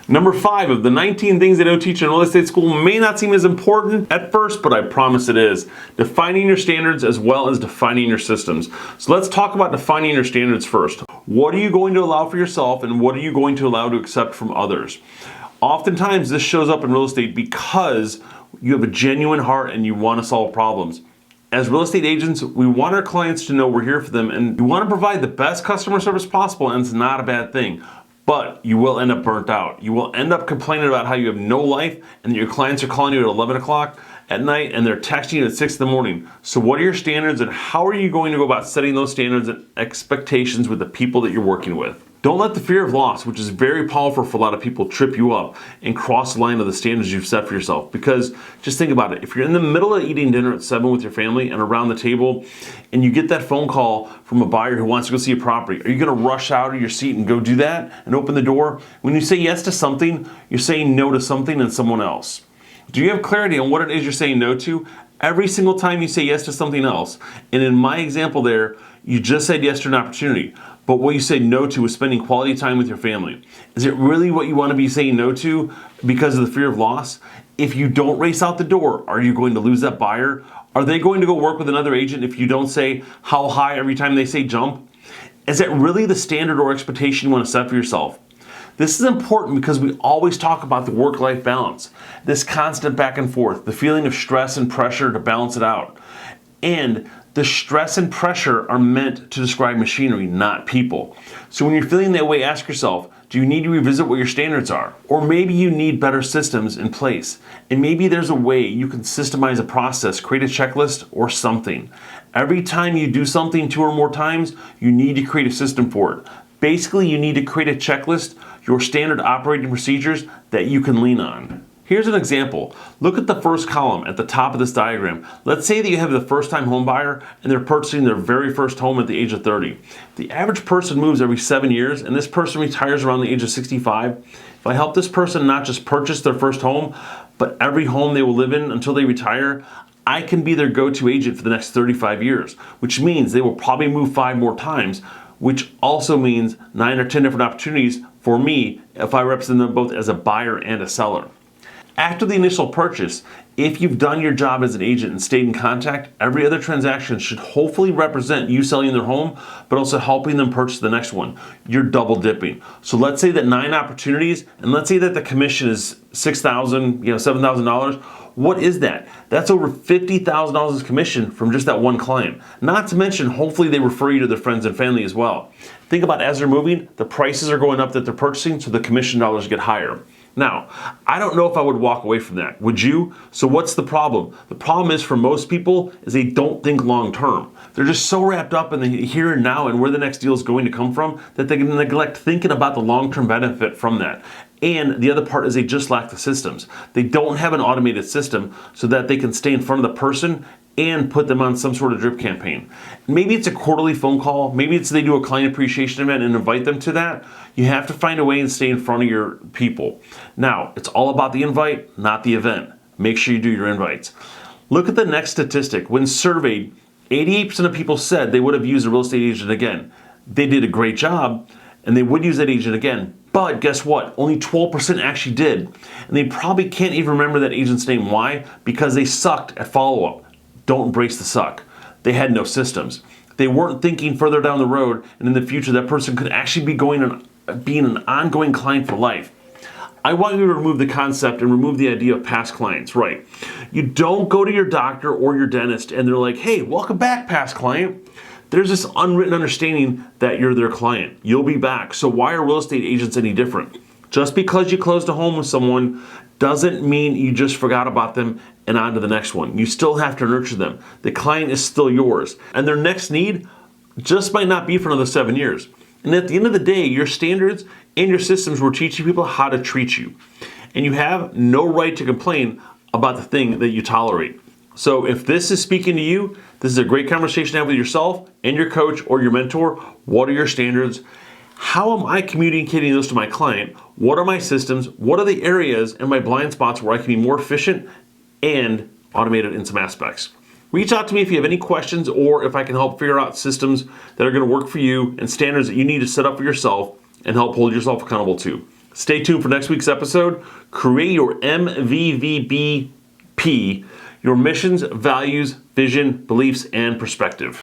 Number 5 of the 19 things they don't teach in real estate school may not seem as important at first, but I promise it is. Defining your standards as well as defining your systems. So let's talk about defining your standards first. What are you going to allow for yourself and what are you going to allow to accept from others? Oftentimes this shows up in real estate because you have a genuine heart and you want to solve problems. As real estate agents, we want our clients to know we're here for them and we want to provide the best customer service possible, and it's not a bad thing. But you will end up burnt out. You will end up complaining about how you have no life and that your clients are calling you at 11 o'clock at night and they're texting you at 6 in the morning. So what are your standards and how are you going to go about setting those standards and expectations with the people that you're working with? Don't let the fear of loss, which is very powerful for a lot of people, trip you up and cross the line of the standards you've set for yourself. Because just think about it. If you're in the middle of eating dinner at 7 with your family and around the table and you get that phone call from a buyer who wants to go see a property, are you going to rush out of your seat and go do that and open the door? When you say yes to something, you're saying no to something and someone else. Do you have clarity on what it is you're saying no to? Every single time you say yes to something else, and in my example there, you just said yes to an opportunity, but what you say no to is spending quality time with your family. Is it really what you want to be saying no to because of the fear of loss? If you don't race out the door, are you going to lose that buyer? Are they going to go work with another agent if you don't say how high every time they say jump? Is that really the standard or expectation you want to set for yourself? This is important because we always talk about the work-life balance, this constant back and forth, the feeling of stress and pressure to balance it out. And the stress and pressure are meant to describe machinery, not people. So when you're feeling that way, ask yourself, do you need to revisit what your standards are? Or maybe you need better systems in place. And maybe there's a way you can systemize a process, create a checklist or something. Every time you do something 2 or more times, you need to create a system for it. Basically, you need to create a checklist, your standard operating procedures that you can lean on. Here's an example. Look at the first column at the top of this diagram. Let's say that you have the first-time home buyer and they're purchasing their very first home at the age of 30. The average person moves every 7 years and this person retires around the age of 65. If I help this person not just purchase their first home, but every home they will live in until they retire, I can be their go-to agent for the next 35 years, which means they will probably move 5 more times, which also means 9 or 10 different opportunities for me if I represent them both as a buyer and a seller. After the initial purchase, if you've done your job as an agent and stayed in contact, every other transaction should hopefully represent you selling their home, but also helping them purchase the next one. You're double dipping. So let's say that 9 opportunities, and let's say that the commission is $6,000, $7,000. What is that? That's over $50,000 in commission from just that one client. Not to mention, hopefully they refer you to their friends and family as well. Think about as they're moving, the prices are going up that they're purchasing, so the commission dollars get higher. Now, I don't know if I would walk away from that. Would you? So what's the problem? The problem is for most people is they don't think long term. They're just so wrapped up in the here and now and where the next deal is going to come from that they can neglect thinking about the long-term benefit from that. And the other part is they just lack the systems. They don't have an automated system so that they can stay in front of the person and put them on some sort of drip campaign. Maybe it's a quarterly phone call. Maybe it's they do a client appreciation event and invite them to that. You have to find a way and stay in front of your people. Now, it's all about the invite, not the event. Make sure you do your invites. Look at the next statistic. When surveyed, 88% of people said they would have used a real estate agent again. They did a great job and they would use that agent again. But guess what? Only 12% actually did. And they probably can't even remember that agent's name. Why? Because they sucked at follow-up. Don't embrace the suck. They had no systems. They weren't thinking further down the road and in the future that person could actually be being an ongoing client for life. I want you to remove the concept and remove the idea of past clients, right? You don't go to your doctor or your dentist and they're like, hey, welcome back, past client. There's this unwritten understanding that you're their client. You'll be back. So why are real estate agents any different? Just because you closed a home with someone doesn't mean you just forgot about them and on to the next one. You still have to nurture them. The client is still yours. And their next need just might not be for another 7 years. And at the end of the day, your standards and your systems were teaching people how to treat you. And you have no right to complain about the thing that you tolerate. So if this is speaking to you, this is a great conversation to have with yourself and your coach or your mentor. What are your standards? How am I communicating those to my client? What are my systems? What are the areas and my blind spots where I can be more efficient and automated in some aspects? Reach out to me if you have any questions or if I can help figure out systems that are going to work for you and standards that you need to set up for yourself and help hold yourself accountable to. Stay tuned for next week's episode. Create your MVVBP, your missions, values, vision, beliefs, and perspective.